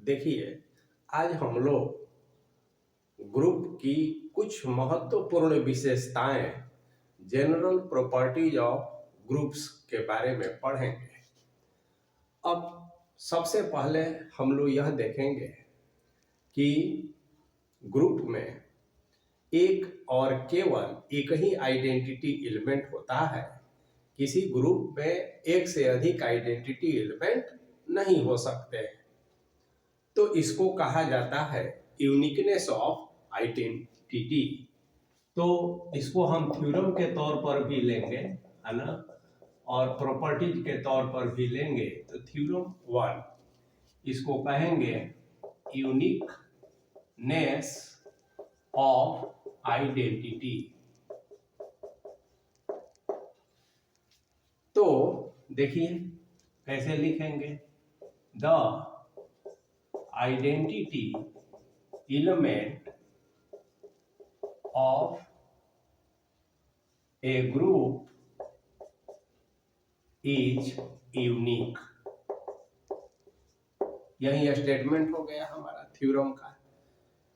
देखिए, आज हम लोग ग्रुप की कुछ महत्वपूर्ण विशेषताएं जनरल प्रॉपर्टीज ऑफ ग्रुप्स के बारे में पढ़ेंगे। अब सबसे पहले हम लोग यह देखेंगे कि ग्रुप में एक और केवल एक ही आइडेंटिटी एलिमेंट होता है। किसी ग्रुप में एक से अधिक आइडेंटिटी एलिमेंट नहीं हो सकते, तो इसको कहा जाता है यूनिकनेस ऑफ आइडेंटिटी। तो इसको हम थ्योरम के तौर पर भी लेंगे, है ना, और प्रॉपर्टीज के तौर पर भी लेंगे। तो थ्योरम 1 इसको कहेंगे यूनिकनेस ऑफ आइडेंटिटी। तो देखिए कैसे लिखेंगे, the identity element of a group is unique। यही स्टेटमेंट हो गया हमारा थ्योरम का।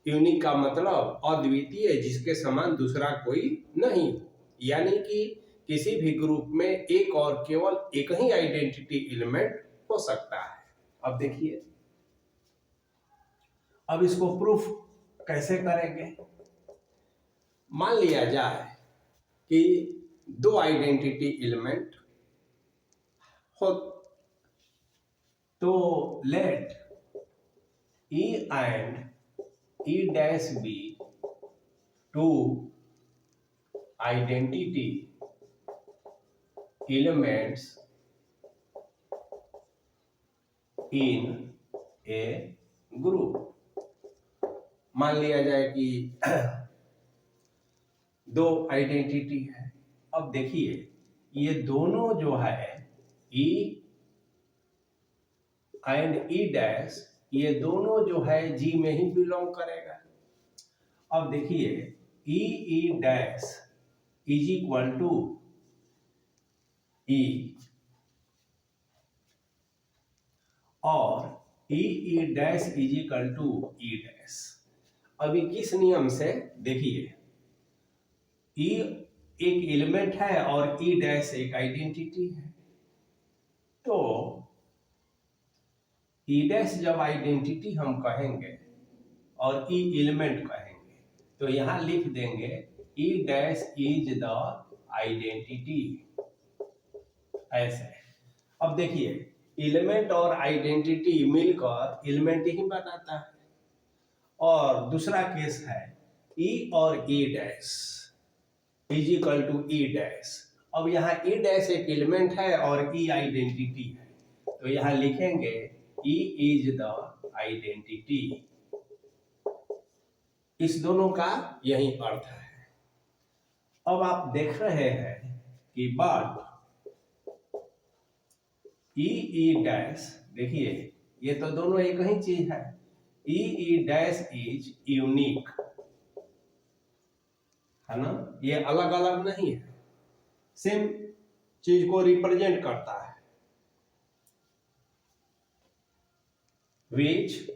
यूनिक का मतलब अद्वितीय, जिसके समान दूसरा कोई नहीं हो, यानी कि किसी भी ग्रुप में एक और केवल एक ही आइडेंटिटी एलिमेंट हो सकता है। अब देखिए, अब इसको प्रूफ कैसे करेंगे। मान लिया जाए कि दो आइडेंटिटी एलिमेंट हो, तो late E and E dash be two identity elements in a group। मान लिया जाए कि दो आइडेंटिटी है। अब देखिए, ये दोनों जो है E एंड E डैश, ये दोनों जो है G में ही बिलोंग करेगा। अब देखिए, E dash is equal to E और E dash is equal to E dash. अभी किस नियम से, देखिए, E एक एलिमेंट है और E डैश एक आइडेंटिटी है। तो E डैश जब आइडेंटिटी हम कहेंगे और E एलिमेंट कहेंगे, तो यहां लिख देंगे E dash is the identity, ऐसे। अब देखिए, एलिमेंट और आइडेंटिटी मिलकर एलिमेंट ही बनाता है। और दूसरा केस है E और E dash is equal to E dash. अब यहाँ E डैश एक एलिमेंट है और E आइडेंटिटी है, तो यहाँ लिखेंगे E इज द आइडेंटिटी। इस दोनों का यही अर्थ है। अब आप देख रहे हैं कि बट E डैश, देखिए ये तो दोनों एक ही चीज है। E डैश इज यूनिक, है ना, ये अलग अलग नहीं है, सेम चीज को रिप्रेजेंट करता है। विच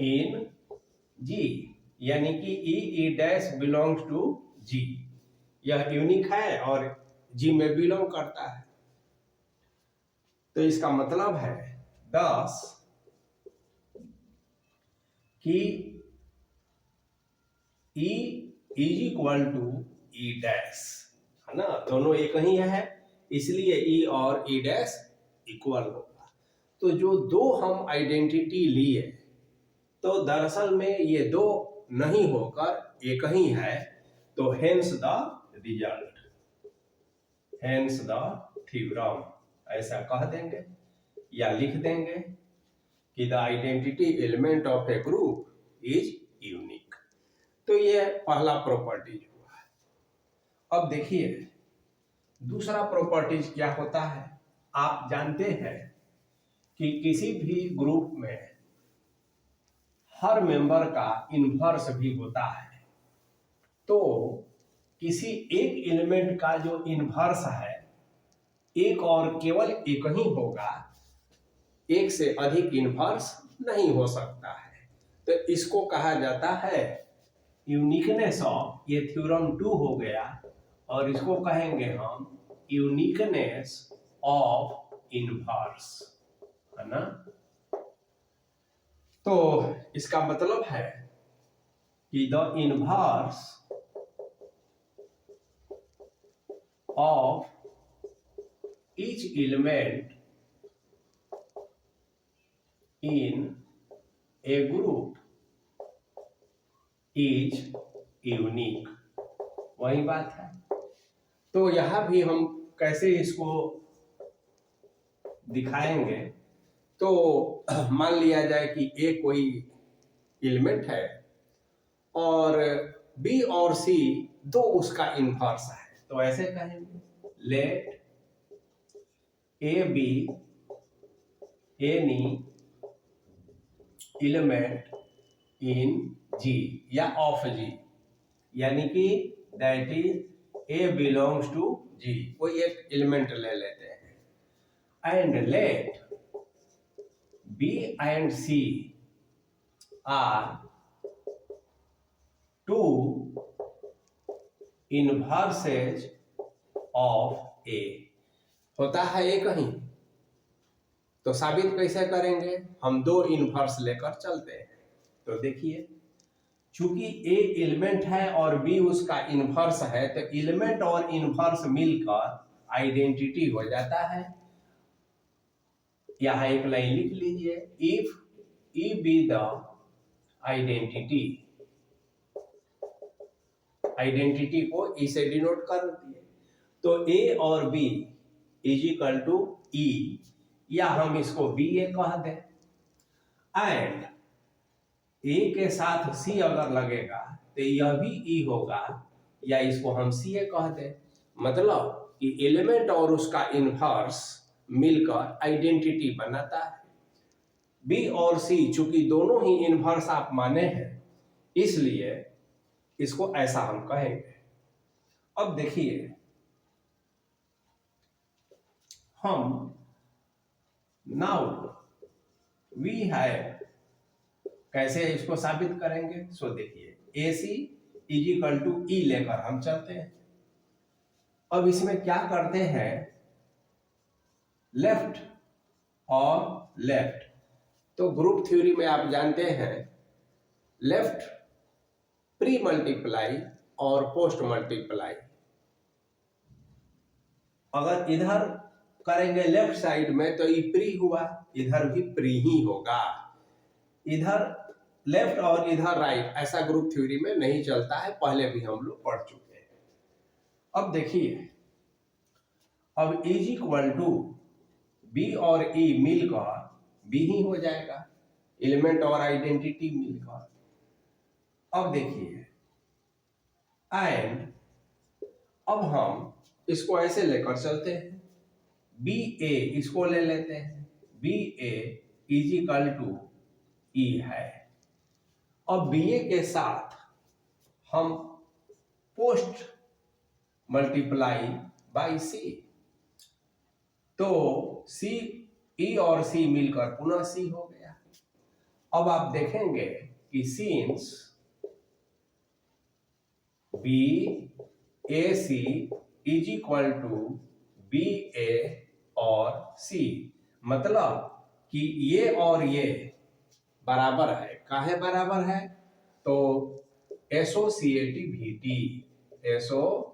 इन G, यानी कि E dash belongs to G, यह यूनिक है और G में बिलोंग करता है। तो इसका मतलब है दस कि E is equal to E dash, है ना, दोनों एक ही है, इसलिए E और E डैश इक्वल होगा। तो जो दो हम आइडेंटिटी लिए, तो दरअसल में ये दो नहीं होकर एक ही है, तो hence the result, hence the theorem, ऐसा कह देंगे या लिख देंगे कि the identity element of A group is unique. तो ये पहला प्रॉपर्टीज हुआ है। अब देखिए, दूसरा प्रॉपर्टीज क्या होता है। आप जानते हैं कि किसी भी ग्रुप में हर मेंबर का इन्वर्स भी होता है। तो किसी एक एलिमेंट का जो इन्वर्स है, एक और केवल एक ही होगा, एक से अधिक इनवर्स नहीं हो सकता है। तो इसको कहा जाता है यूनिकनेस ऑफ, ये थ्योरम 2 हो गया, और इसको कहेंगे हम यूनिकनेस ऑफ इनवर्स, है ना। तो इसका मतलब है कि the inverse of each element in a group is unique। वही बात है। तो यहां भी हम कैसे इसको दिखाएंगे, तो मान लिया जाए कि ए कोई एलिमेंट है और बी और सी दो उसका इनवर्स है, तो ऐसे कहेंगे let A B any element in G या ऑफ जी, यानी कि that is A belongs to G, कोई एक एलिमेंट ले लेते हैं, and let B and C are two inverses of A. होता है ए कहीं, तो साबित कैसे करेंगे, हम दो इनवर्स लेकर चलते हैं। तो देखिए, चूंकि ए एलिमेंट है और बी उसका इनवर्स है, तो एलिमेंट और इनवर्स मिलकर आइडेंटिटी हो जाता है। यहां एक लाइन लिख लीजिए, if E be the identity, identity को ई से डिनोट कर दिए, तो ए और बी इज इक्वल टू ई, या हम इसको बी ए कह दें, एंड ए के साथ सी अगर लगेगा तो यह भी ई होगा, या इसको हम सी ए कह दें। मतलब कि एलिमेंट और उसका इनवर्स मिलकर आइडेंटिटी बनाता है। बी और सी चूंकि दोनों ही इनवर्स आप माने हैं, इसलिए इसको ऐसा हम कहेंगे। अब देखिए, हम नाउ वी हैव, कैसे इसको साबित करेंगे, सो देखिए, ए सी इज इक्वल टू ई लेकर हम चलते हैं। अब इसमें क्या करते हैं, लेफ्ट और लेफ्ट, तो ग्रुप थ्योरी में आप जानते हैं लेफ्ट प्री मल्टीप्लाई और पोस्ट मल्टीप्लाई। अगर इधर करेंगे लेफ्ट साइड में तो ये प्री हुआ, इधर भी प्री ही होगा। इधर लेफ्ट और इधर राइट, ऐसा ग्रुप थ्योरी में नहीं चलता है, पहले भी हम लोग पढ़ चुके हैं। अब देखिए, अब इज इक्वल टू बी और ई मिलकर बी ही हो जाएगा, एलिमेंट और आइडेंटिटी मिलकर। अब देखिए, एंड अब हम इसको ऐसे लेकर चलते हैं, बी ए इसको ले लेते हैं, B A is equal to E है। अब बी ए के साथ हम पोस्ट मल्टीप्लाई बाई सी, तो सी, ई और सी मिलकर पुनः सी हो गया। अब आप देखेंगे कि since B A C is equal to B A और सी, मतलब कि ये और ये बराबर है। काहे बराबर है, तो एसोसिएटिविटी, एसोसिएटिविटी।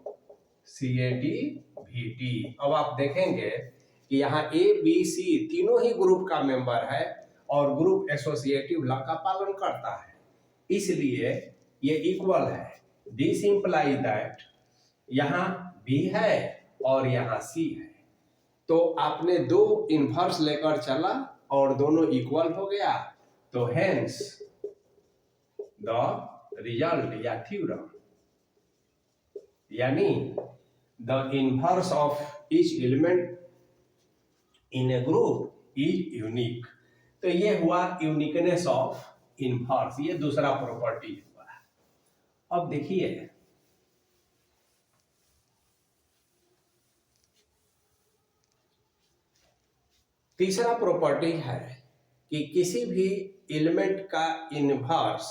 अब आप देखेंगे कि यहाँ ए बी सी तीनों ही ग्रुप का मेंबर है और ग्रुप एसोसिएटिव लॉ का पालन करता है, इसलिए ये इक्वल है। दिस इंप्लाई दैट यहाँ बी है और यहाँ सी है, तो आपने दो इनवर्स लेकर चला और दोनों इक्वल हो गया, तो हेंस द रिजल्ट या थ्योरम, यानी the inverse of each element in A group is unique. तो ये हुआ यूनिकनेस ऑफ इनवर्स, ये दूसरा प्रॉपर्टी हुआ। अब देखिए, तीसरा प्रॉपर्टी है कि किसी भी एलिमेंट का इन्वर्स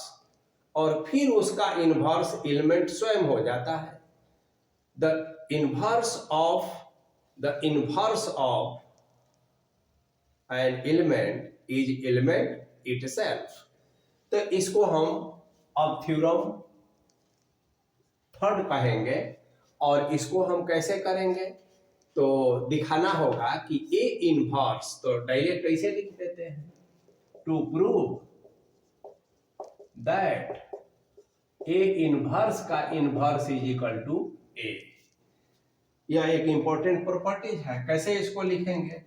और फिर उसका इन्वर्स एलिमेंट स्वयं हो जाता है। The inverse of an element is element itself. तो इसको हम अब थ्योरम थर्ड कहेंगे, और इसको हम कैसे करेंगे, तो दिखाना होगा कि ए इनवर्स, तो डायरेक्ट कैसे लिख देते हैं, to prove that A inverse का inverse is equal to A. यह एक इंपॉर्टेंट प्रॉपर्टीज है। कैसे इसको लिखेंगे,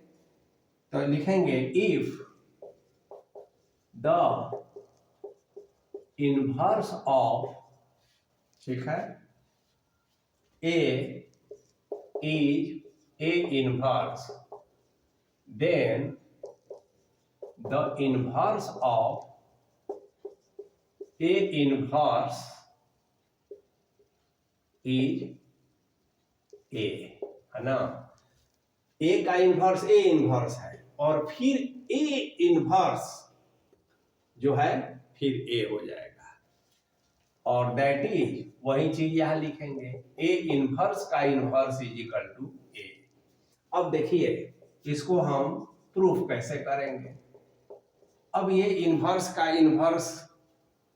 तो लिखेंगे इफ द इनवर्स ऑफ, ठीक है, ए is A inverse, then the inverse of A inverse is A, है ना। A का इन्वर्स A इन्वर्स है, और फिर A इन्वर्स जो है फिर A हो जाएगा, और दैट इज वही चीज यहां लिखेंगे, A इन्वर्स का inverse is equal to A। अब देखिए इसको हम प्रूफ कैसे करेंगे। अब ये इन्वर्स का इन्वर्स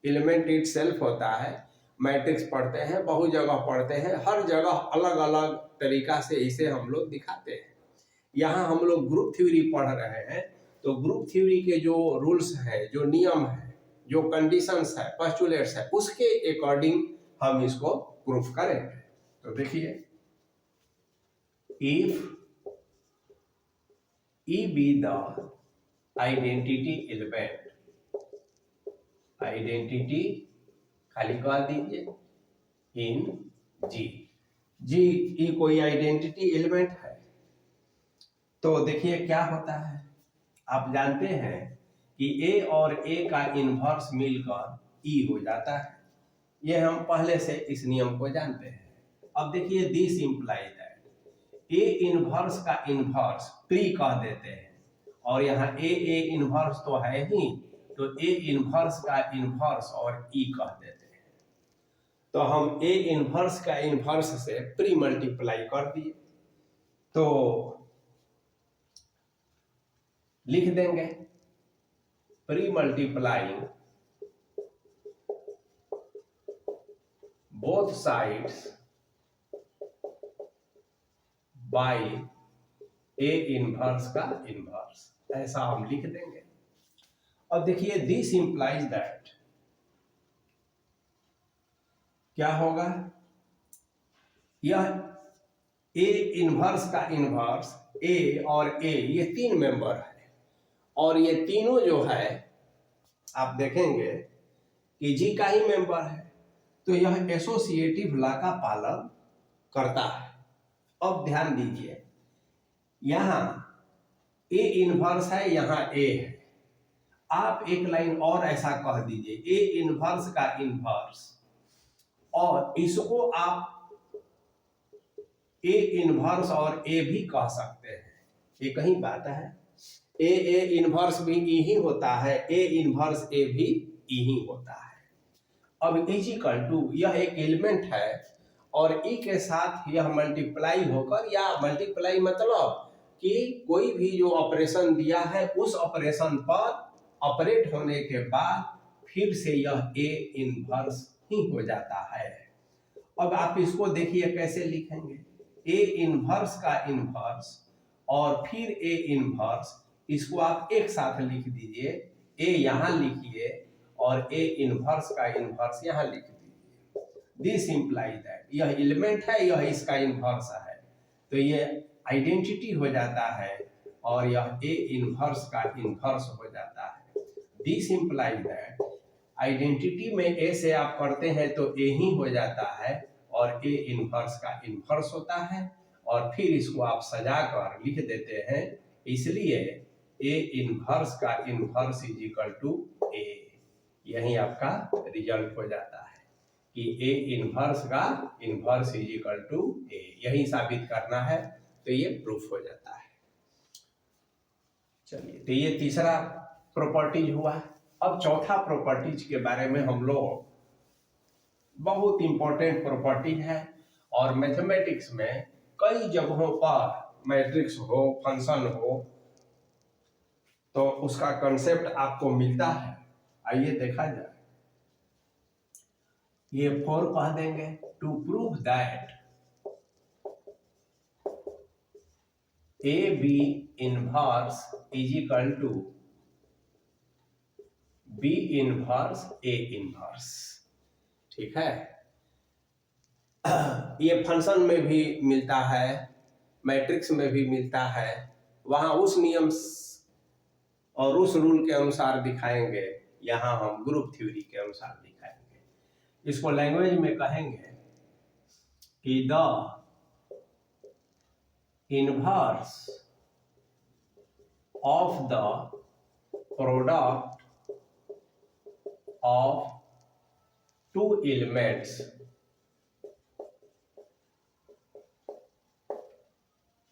एलिमेंट इटसेल्फ होता है। मैट्रिक्स पढ़ते हैं, बहुत जगह पढ़ते हैं, हर जगह अलग अलग तरीका से इसे हम लोग दिखाते हैं। यहाँ हम लोग ग्रुप थ्योरी पढ़ रहे हैं, तो ग्रुप थ्योरी के जो रूल्स हैं, जो नियम है, जो कंडीशंस है, पोस्टुलेट्स है, उसके अकॉर्डिंग हम इसको प्रूफ करेंगे। तो देखिए, if E be the identity element, identity खाली कर दीजिए इन G E कोई आइडेंटिटी एलिमेंट है। तो देखिए क्या होता है, आप जानते हैं कि A और A का इन्वर्स मिलकर E हो जाता है। यह हम पहले से इस नियम को जानते हैं। अब देखिए, this imply that A inverse का इन्वर्स प्री कह देते हैं, और यहाँ A इन्वर्स तो है ही, तो A इन्वर्स का इन्वर्स और E कह देते हैं। तो हम A इन्वर्स का इन्वर्स से प्री मल्टीप्लाई कर दिए, तो लिख देंगे pre multiplying both sides by A inverse का इनवर्स, ऐसा हम लिख देंगे। अब देखिए, दिस इंप्लाइज दैट, क्या होगा, यह A इनवर्स का इनवर्स A और A ये तीन मेंबर है, और ये तीनों जो है आप देखेंगे कि G का ही मेंबर है, तो यह एसोसिएटिव लॉ का पालन करता है। अब ध्यान दीजिए, यहां A इनवर्स है, यहां A है, आप एक लाइन और ऐसा कह दीजिए A इनवर्स का इनवर्स, और इसको आप A इनवर्स और A भी कह सकते हैं, ये कहीं बात है। A इनवर्स भी E ही होता है, A इनवर्स A भी E ही होता है। अब इक्वल टू, यह एक एलिमेंट है और E के साथ यह मल्टीप्लाई होकर, या मल्टीप्लाई मतलब कि कोई भी जो ऑपरेशन दिया है उस ऑपरेशन पर ऑपरेट होने के बाद फिर से यह A इनवर्स ही हो जाता है। अब आप इसको देखिए कैसे लिखेंगे, A इनवर्स का इनवर्स और फिर A इनवर्स, इसको आप एक साथ लिख दीजिए, A यहाँ लिखिए और A इनवर्स का इनवर्स यहाँ लिख दीजिए। दिस इंप्लाई दैट, यह एलिमेंट है, यह इसका इनवर्स है, तो ये आइडेंटिटी हो जाता है, और यह A इनवर्स का इनवर्स हो जाता है। दिस इंप्लाई दैट, आइडेंटिटी में A से आप करते हैं तो A ही हो जाता है, और A इनवर्स का इनवर्स होता है, और फिर इसको आप सजा कर लिख देते हैं, इसलिए A इनवर्स का inverse is equal to A। यही आपका रिजल्ट हो जाता है कि A इनवर्स का inverse is equal to A, यही साबित करना है, तो ये प्रूफ हो जाता है। चलिए, तो ये तीसरा प्रॉपर्टीज हुआ। अब चौथा प्रॉपर्टीज के बारे में हम लोग, बहुत इंपॉर्टेंट प्रॉपर्टी है और मैथमेटिक्स में कई जगहों पर मैट्रिक्स हो, फंक्शन हो, तो उसका कंसेप्ट आपको मिलता है। आइए देखा जाए। ये 4 कह देंगे। To prove that A B inverse is equal to B inverse A inverse. ठीक है, ये फंक्शन में भी मिलता है, मैट्रिक्स में भी मिलता है। वहां उस नियम और उस रूल के अनुसार दिखाएंगे, यहां हम ग्रुप थ्योरी के अनुसार दिखाएंगे। इसको लैंग्वेज में कहेंगे कि the inverse of the product of two elements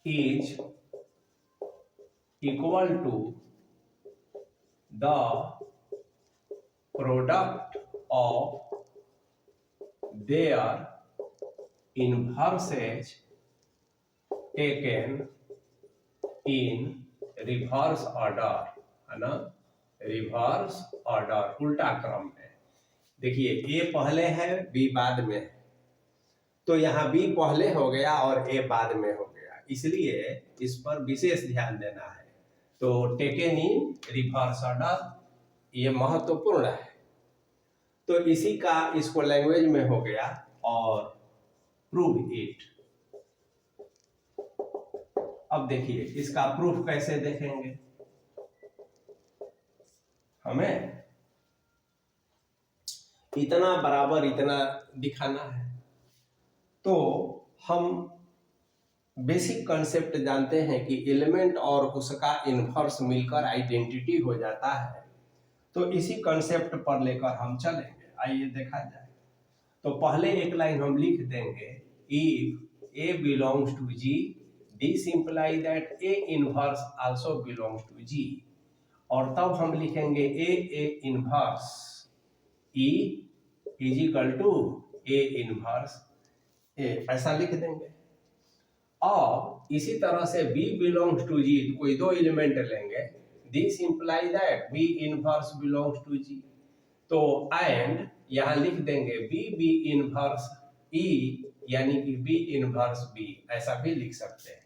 is equal to the product of their inverses taken in reverse order, है ना, रिवर्स ऑर्डर, उल्टा क्रम है। देखिए, ए पहले है, बी बाद में है, तो यहाँ बी पहले हो गया और ए बाद में हो गया, इसलिए इस पर विशेष ध्यान देना है। तो टेकन इन रिवर्स ऑर्डर, ये महत्वपूर्ण है। तो इसी का इसको लैंग्वेज में हो गया और प्रूव इट। अब देखिए, इसका प्रूफ कैसे देखेंगे। हमें इतना बराबर इतना दिखाना है, तो हम बेसिक कंसेप्ट जानते हैं कि एलिमेंट और उसका इनवर्स मिलकर आइडेंटिटी हो जाता है। तो इसी कंसेप्ट पर लेकर हम चलेंगे। आइए देखा जाए। तो पहले एक लाइन हम लिख देंगे, if A belongs to G, this imply that A inverse also belongs to G. और तब हम लिखेंगे A inverse E is equal to A inverse A, ऐसा लिख देंगे। और इसी तरह से B बिलोंग्स टू जी, कोई दो एलिमेंट लेंगे, this imply that B inverse belongs to G. तो एंड यहां लिख देंगे B इनवर्स E, यानी कि B इनवर्स B, ऐसा भी लिख सकते हैं।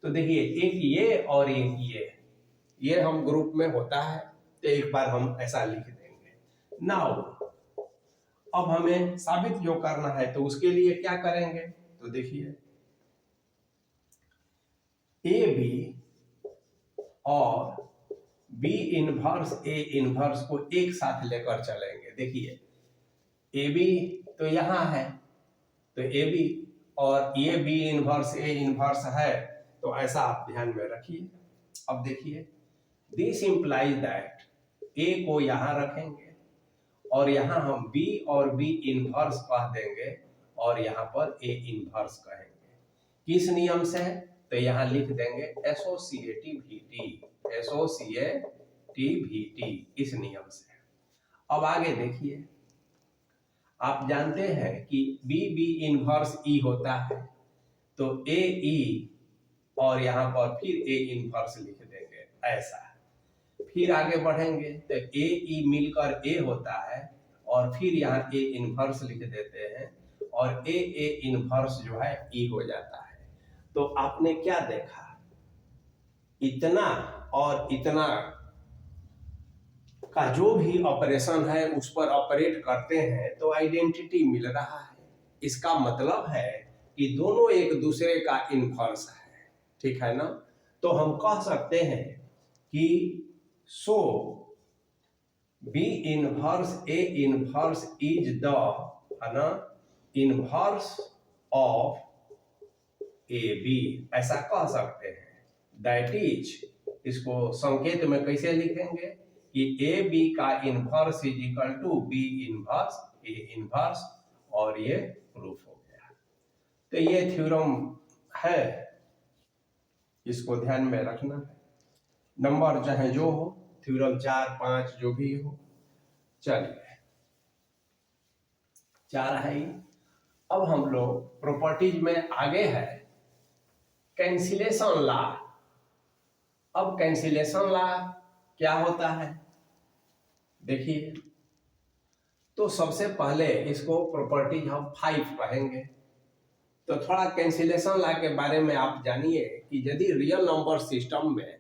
तो देखिए, एक ये और एक ये हम ग्रुप में होता है, तो एक बार हम ऐसा लिख देंगे। नाउ अब हमें साबित जो करना है, तो उसके लिए क्या करेंगे। तो देखिए, ए बी और बी इनवर्स ए इनवर्स को एक साथ लेकर चलेंगे। देखिए, ए बी तो यहां है, तो ए बी और ये बी इनवर्स ए इनवर्स है, तो ऐसा आप ध्यान में रखिए। अब देखिए, दिस इंप्लाइज दैट ए को यहां रखेंगे और यहां हम बी और बी इनवर्स कह देंगे और यहां पर ए इनवर्स कहेंगे। किस नियम से? तो यहां लिख देंगे एसोसिएटिविटी, एसोसिएटिविटी, इस नियम से। अब आगे देखिए, आप जानते हैं कि बी बी इनवर्स ई होता है, तो ए ई और यहां पर फिर ए इनवर्स लिख देंगे, ऐसा। फिर आगे बढ़ेंगे तो ए ई मिलकर ए होता है और फिर यहाँ ए इनवर्स लिख देते हैं और ए इनवर्स जो है ई हो जाता है। तो आपने क्या देखा, इतना और इतना का जो भी ऑपरेशन है उस पर ऑपरेट करते हैं तो आइडेंटिटी मिल रहा है। इसका मतलब है कि दोनों एक दूसरे का इनवर्स है, ठीक है ना। तो हम कह सकते हैं कि so B inverse A inverse is the, है ना, इनवर्स ऑफ ए बी, ऐसा कह सकते हैं। दैट इज, इसको संकेत में कैसे लिखेंगे कि ए बी का inverse is equal to B inverse A inverse, और ये प्रूफ हो गया। तो ये थ्योरम है, इसको ध्यान में रखना है। नंबर चाहे जो हो, थ्योरम 4 5 जो भी हो। चलिए 4 है ही। अब हम लोग प्रॉपर्टीज में आगे है कैंसिलेशन लॉ। अब कैंसिलेशन लॉ क्या होता है देखिए, तो सबसे पहले इसको प्रॉपर्टीज हम 5 कहेंगे। तो थोड़ा कैंसिलेशन लॉ के बारे में आप जानिए कि यदि रियल नंबर सिस्टम में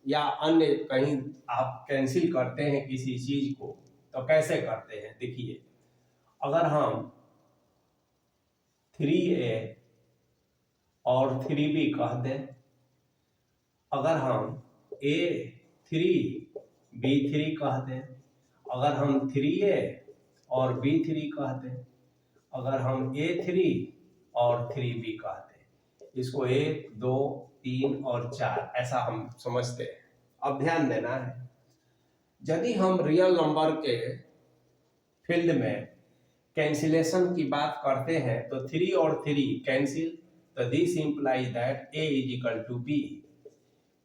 या अन्य कहीं आप कैंसिल करते हैं किसी चीज को तो कैसे करते हैं। देखिए अगर हम 3a और 3b कह दें, अगर हम a3 b3 कह दें, अगर हम 3a और b3 कह दें, अगर हम a3 और 3b कह दें, इसको 1 2 3 और 4 ऐसा हम समझते हैं। अब ध्यान देना है, यदि हम रियल नंबर के फील्ड में कैंसिलेशन की बात करते हैं तो 3 और 3 कैंसिल, तो this implies that a is equal to b।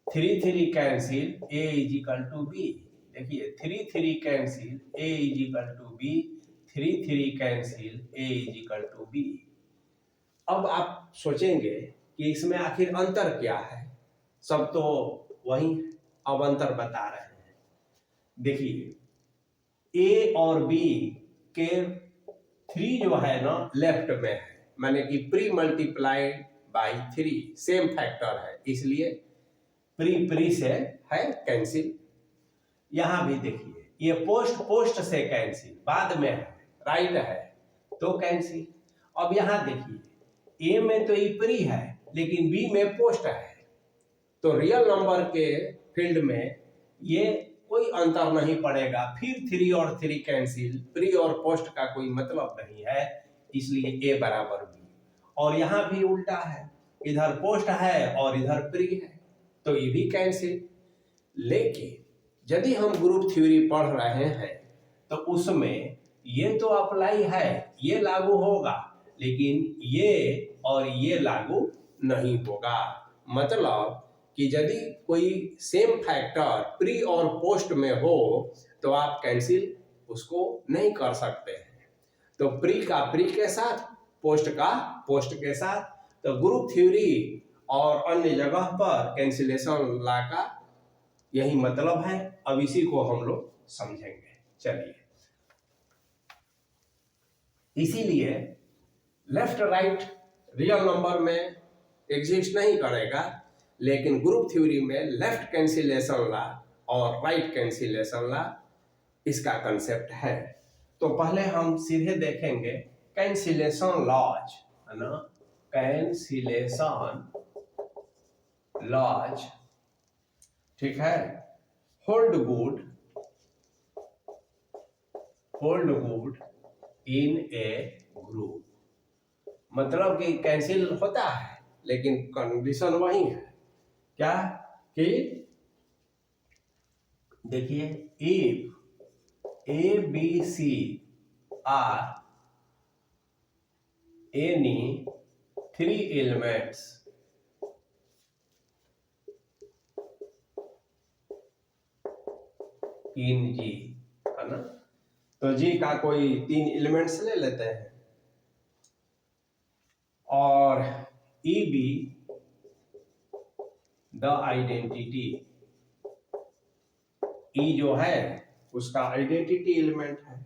3 3 cancel, a is equal to b। देखिए 3 3 cancel, a is equal to b, 3 3 cancel, a is equal to b। अब आप सोचेंगे कि इसमें आखिर अंतर क्या है, सब तो वही, अब अंतर बता रहे हैं। देखिए a और b के 3 जो है ना लेफ्ट में है, माने कि pre multiplied by 3 same factor है, इसलिए प्री से है कैंसिल। यहां भी देखिए ये पोस्ट से कैंसिल, बाद में है, राइट है तो कैंसिल। अब यहां देखिए a में तो ये प्री है लेकिन b में पोस्ट है, तो रियल नंबर के फील्ड में ये कोई अंतर नहीं पड़ेगा। फिर 3 और 3 कैंसिल, प्री और पोस्ट का कोई मतलब नहीं है, इसलिए a बराबर b। और यहाँ भी उल्टा है, इधर पोस्ट है और इधर प्री है, तो ये भी कैंसिल। लेकिन यदि हम ग्रुप थ्योरी पढ़ रहे हैं तो उसमें ये तो अप्लाई है, ये लागू होगा, लेकिन ये और ये लागू नहीं होगा। मतलब कि यदि कोई सेम फैक्टर प्री और पोस्ट में हो तो आप कैंसिल उसको नहीं कर सकते हैं। तो प्री का प्री के साथ, पोस्ट का पोस्ट के साथ, तो ग्रुप थ्योरी और अन्य जगह पर कैंसिलेशन लॉ का यही मतलब है। अब इसी को हम लोग समझेंगे। चलिए, इसीलिए लेफ्ट राइट रियल नंबर में एग्जिस्ट नहीं करेगा, लेकिन ग्रुप थ्योरी में लेफ्ट कैंसिलेशन लॉ और राइट कैंसिलेशन लॉ इसका कंसेप्ट है। तो पहले हम सीधे देखेंगे कैंसिलेशन लॉज, है ना, कैंसिलेशन लॉज, ठीक है। Hold good in A group, मतलब कि कैंसिल होता है लेकिन कंडीशन वही है, क्या कि देखिए if A B C are any 3 elements in G, है ना, तो जी का कोई 3 एलिमेंट्स ले लेते हैं और ई बी द आइडेंटिटी, ई जो है उसका आइडेंटिटी एलिमेंट है,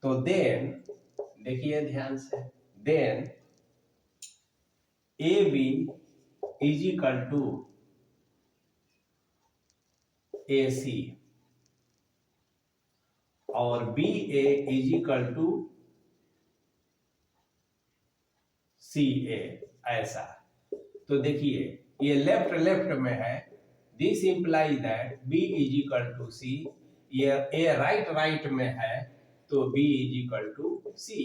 तो देन देखिए ध्यान से, then A B is equal to A C और B A is equal to C A, ऐसा। तो देखिए ये लेफ्ट लेफ्ट में है, this implies that B is equal to C, ये ए राइट राइट में है तो B is equal to C.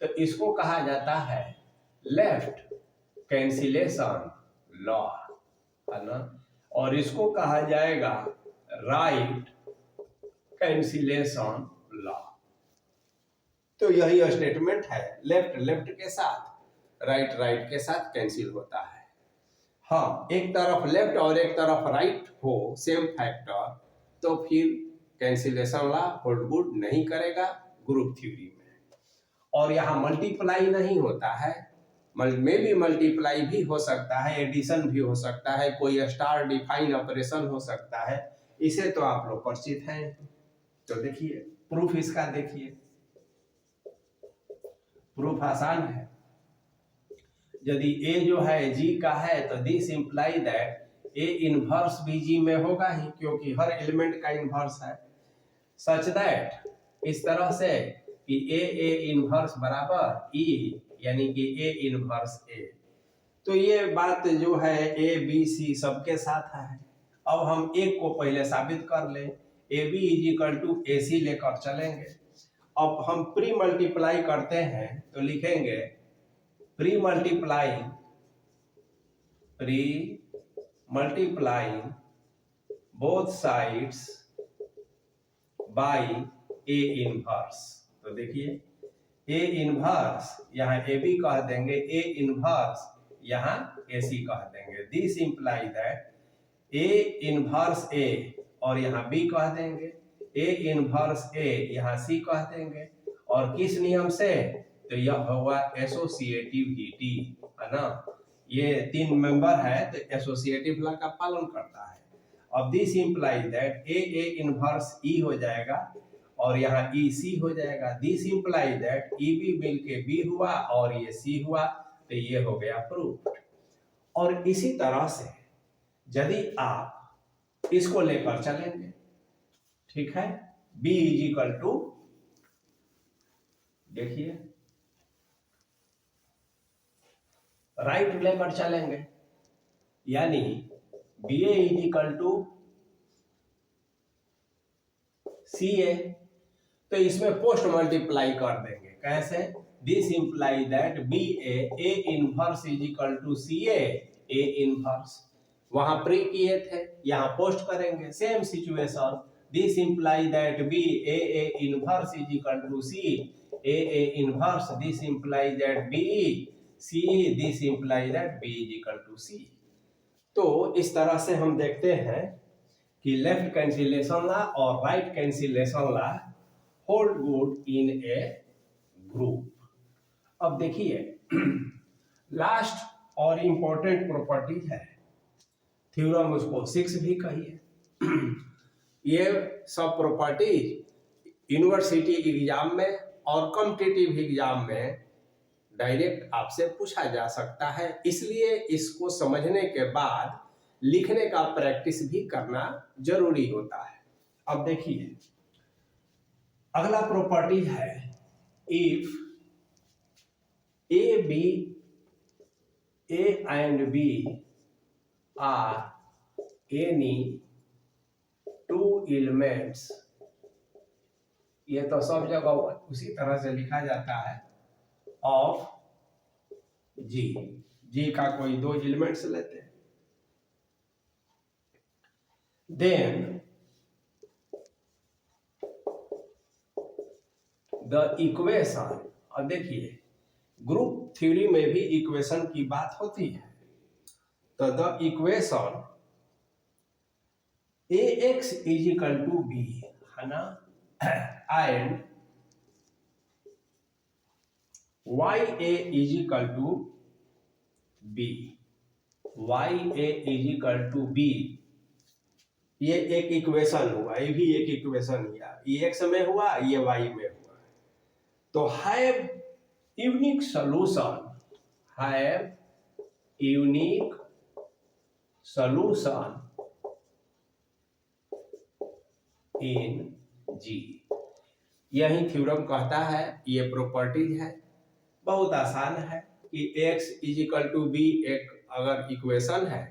तो इसको कहा जाता है लेफ्ट कैंसिलेशन लॉ, है ना, और इसको कहा जाएगा राइट कैंसिलेशन लॉ। तो यही स्टेटमेंट है, लेफ्ट लेफ्ट के साथ, राइट राइट के साथ कैंसिल होता है। हाँ, एक तरफ लेफ्ट और एक तरफ राइट हो सेम फैक्टर, तो फिर कैंसिलेशन लॉ होल्ड गुड नहीं करेगा ग्रुप थ्योरी में। और यहाँ मल्टीप्लाई नहीं होता है, में भी मल्टीप्लाई भी हो सकता है, एडिशन भी हो सकता है, कोई स्टार डिफाइन ऑपरेशन हो सकता है, इसे तो आप लोग परिचित हैं। तो देखिए प्रूफ इसका, देखिए प्रूफ आसान है। यदि ए जो है जी का है तो this imply that A inverse भी जी में होगा ही, क्योंकि हर एलिमेंट का इनवर्स है। सच दैट, इस तरह से कि ए इनवर्स बराबर ई, यानी कि ए इनवर्स ए। तो ये बात जो है ए बी सी सबके साथ है। अब हम एक को पहले साबित कर लें, A B is equal to A C लेकर चलेंगे। अब हम प्री मल्टीप्लाई करते हैं तो लिखेंगे pre multiplying both sides by A inverse. तो देखिए ए इनवर्स यहाँ ए बी कह देंगे, ए इनवर्स यहाँ ए सी कह देंगे। This imply that A inverse A और यहाँ बी कह देंगे, ए इनवर्स ए यहाँ सी कह देंगे। और किस नियम से? तो यह होगा एसोसिएटिविटी, है ना। ये तीन मेंबर है तो एसोसिएटिव लॉ का पालन करता है। अब this imply that A inverse E हो जाएगा और यहाँ ई सी हो जाएगा। This imply that E B मिल के बी हुआ और ये सी हुआ, तो ये हो गया प्रूफ। और इसी तरह से यदि आप इसको लेकर चलेंगे, ठीक है, बी इज इक्वल टू, देखिए राइट लेकर चलेंगे, यानी B A is equal to C A, तो इसमें पोस्ट मल्टीप्लाई कर देंगे। कैसे? This imply that B A inverse is equal to C A inverse. वहां प्री किए थे, यहाँ पोस्ट करेंगे, same situation. This imply that B A inverse is equal to C A inverse. This imply that B C, this imply that B is equal to C. तो इस तरह से हम देखते हैं कि लेफ्ट कैंसिलेशन लॉ और right cancellation law hold good in A group. अब देखिए लास्ट और इंपॉर्टेंट प्रॉपर्टी है, थ्योरम उसको 6 भी कहिए। ये सब प्रॉपर्टीज यूनिवर्सिटी एग्जाम में और कॉम्पिटिटिव एग्जाम में डायरेक्ट आपसे पूछा जा सकता है, इसलिए इसको समझने के बाद लिखने का प्रैक्टिस भी करना जरूरी होता है। अब देखिए अगला प्रॉपर्टी है, if A and B are any two elements, ये तो सब जगह उसी तरह से लिखा जाता है, ऑफ जी का कोई दो एलिमेंट्स लेते हैं, देन द इक्वेशन। अब देखिए ग्रुप थ्योरी में भी इक्वेशन की बात होती है, तो the equation A X is equal to B, है ना, and Y A is equal to B, Y A is equal to B, ये एक इक्वेशन हुआ, ये भी एक इक्वेशन हुआ, ये एक्स में हुआ, ये वाई में हुआ। तो have unique solution, have unique solution in G. यही थ्योरम कहता है, ये प्रॉपर्टीज है, बहुत आसान है कि x is equal to B एक अगर इक्वेशन है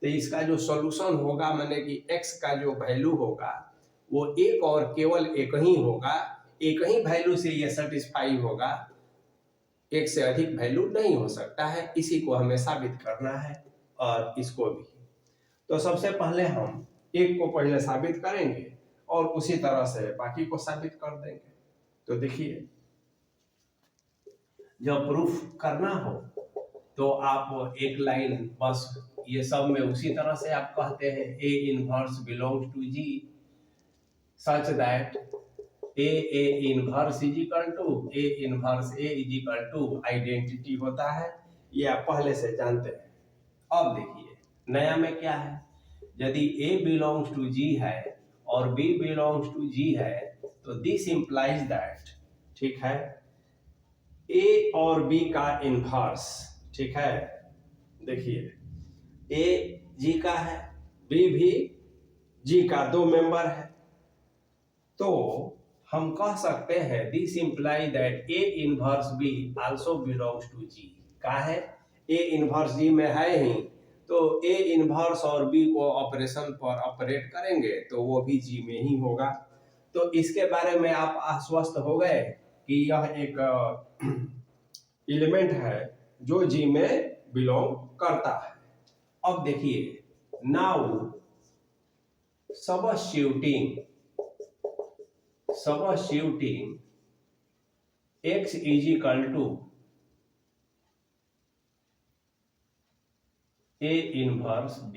तो इसका जो सॉल्यूशन होगा, माने कि x का जो वैल्यू होगा वो एक और केवल एक ही होगा, एक ही वैल्यू से ये सेटिस्फाई होगा, एक से अधिक वैल्यू नहीं हो सकता है। इसी को हमें साबित करना है और इसको भी। तो सबसे पहले हम एक को पहले साबित करेंगे और उसी तरह से बाकी को साबित कर देंगे। तो देखिए जब प्रूफ करना हो तो आप एक लाइन बस ये सब में उसी तरह से आप कहते हैं A inverse belongs to G such that A inverse is equal to A inverse A is equal to identity होता है, ये आप पहले से जानते हैं। अब देखिए नया में क्या है, यदि A बिलोंग्स टू G है और B बिलोंग्स टू G है तो दिस इंप्लाइज दैट, ठीक है, A और B का इनवर्स, ठीक है, देखिए A G का है, B भी G का, दो मेंबर है, तो हम कह सकते हैं this imply that A inverse B also belongs to G। का है A इनवर्स G में है ही, तो A इनवर्स और B को ऑपरेशन पर ऑपरेट करेंगे तो वो भी G में ही होगा। तो इसके बारे में आप आश्वस्त हो गए कि यह एक एलिमेंट है जो G में बिलोंग करता है। अब देखिए now substituting x is equal to A inverse B,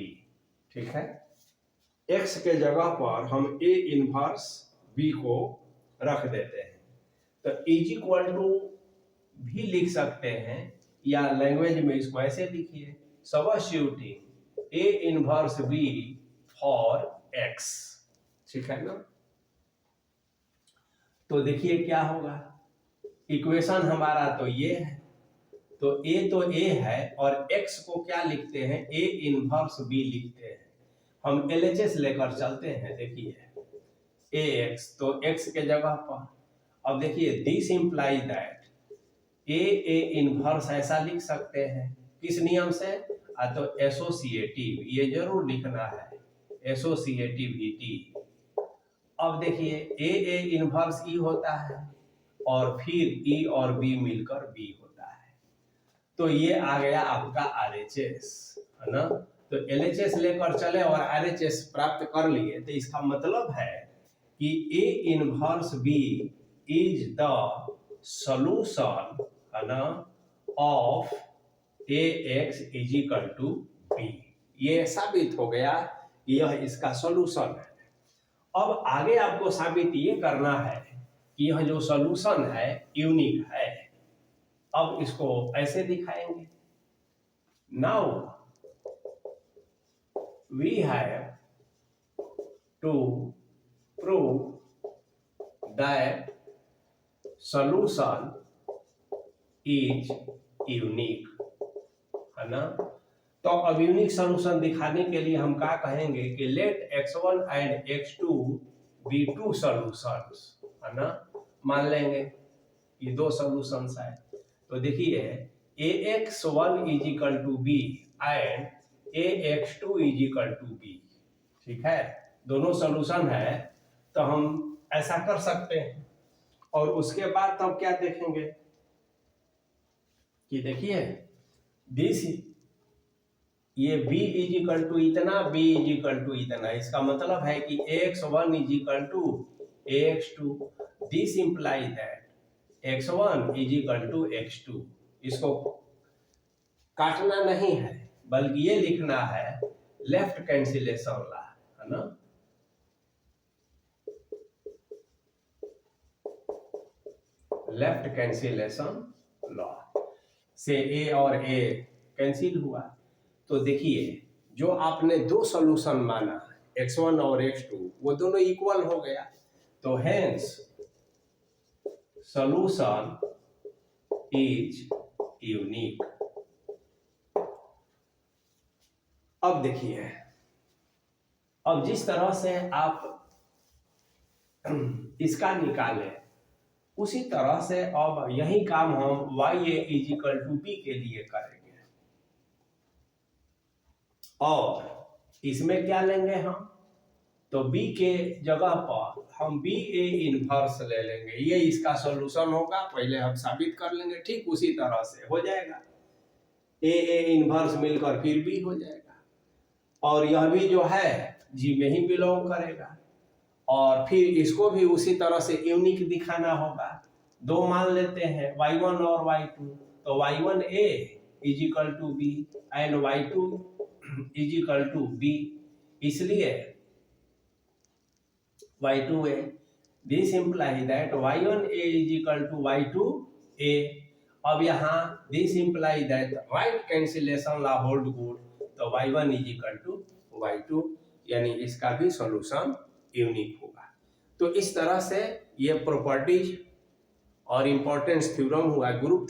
ठीक है, x के जगह पर हम A इनवर्स B को रख देते हैं, तो इज इक्वल टू भी लिख सकते हैं या लैंग्वेज में इसको ऐसे लिखिए, substituting A inverse B for x, ठीक है ना। तो देखिए क्या होगा, इक्वेशन हमारा तो ये है, तो A है और x को क्या लिखते हैं, A इनवर्स B लिखते हैं। हम LHS लेकर चलते हैं, देखिए AX तो x के जगह पर, अब देखिए this imply that A inverse ऐसा लिख सकते हैं, किस नियम से, तो एसोसिएटिव, ये जरूर लिखना है, एसोसिएटिविटी। अब देखिए A इनवर्स E होता है और फिर E और B मिलकर B होता है, तो ये आ गया आपका RHS, है ना। तो LHS लेकर चले और RHS प्राप्त कर लिए, तो इसका मतलब है कि A inverse B is the solution, है ना, of AX is equal to B। ये साबित हो गया कि यह इसका सॉल्यूशन है। अब आगे आपको साबित ये करना है कि यह जो सॉल्यूशन है यूनिक है। अब इसको ऐसे दिखाएंगे, now we have to prove that solution is unique, है ना। तो अब यूनिक सॉल्यूशन दिखाने के लिए हम क्या कहेंगे कि let x1 and x2 be two solutions, है ना, मान लेंगे ये दो सॉल्यूशंस है। तो देखिए AX1 is equal to B and AX2 is equal to B, ठीक है, दोनों सॉल्यूशन है, तो हम ऐसा कर सकते हैं। और उसके बाद तब क्या देखेंगे कि देखिए दिस, ये B इज इक्वल टू इतना, B इज इक्वल टू इतना, इसका मतलब है कि AX1 is equal to AX2, this imply that X1 is equal to X2। इसको काटना नहीं है बल्कि ये लिखना है लेफ्ट कैंसिलेशन लॉ, है ना। लेफ्ट कैंसिलेशन लॉ से A और A कैंसिल हुआ। तो देखिए जो आपने दो सॉल्यूशन माना x1 और x2 वो दोनों इक्वल हो गया, तो हेंस सॉल्यूशन इज यूनिक। अब देखिए, अब जिस तरह से आप इसका निकाले उसी तरह से अब यही काम हम YA is equal to B के लिए करेंगे। और इसमें क्या लेंगे हम, तो B के जगह पर हम BA इनवर्स ले लेंगे, ये इसका सॉल्यूशन होगा, पहले हम साबित कर लेंगे, ठीक उसी तरह से हो जाएगा, AA इनवर्स मिलकर फिर B हो जाएगा, और यह भी जो है G में ही बिलोंग करेगा, और फिर इसको भी उसी तरह से यूनिक दिखाना होगा। दो मान लेते हैं y1 और y2, तो y1A is equal to B and y2 is equal to B, इसलिए y2a, this imply that y1a is equal to y2a। अब यहाँ this imply that right cancellation law hold good, तो y1 is equal to y2, यानी इसका भी solution unique होगा। तो इस तरह से ये प्रॉपर्टीज और इम्पोर्टेंस थ्योरम हुआ, ग्रुप थ्योरम।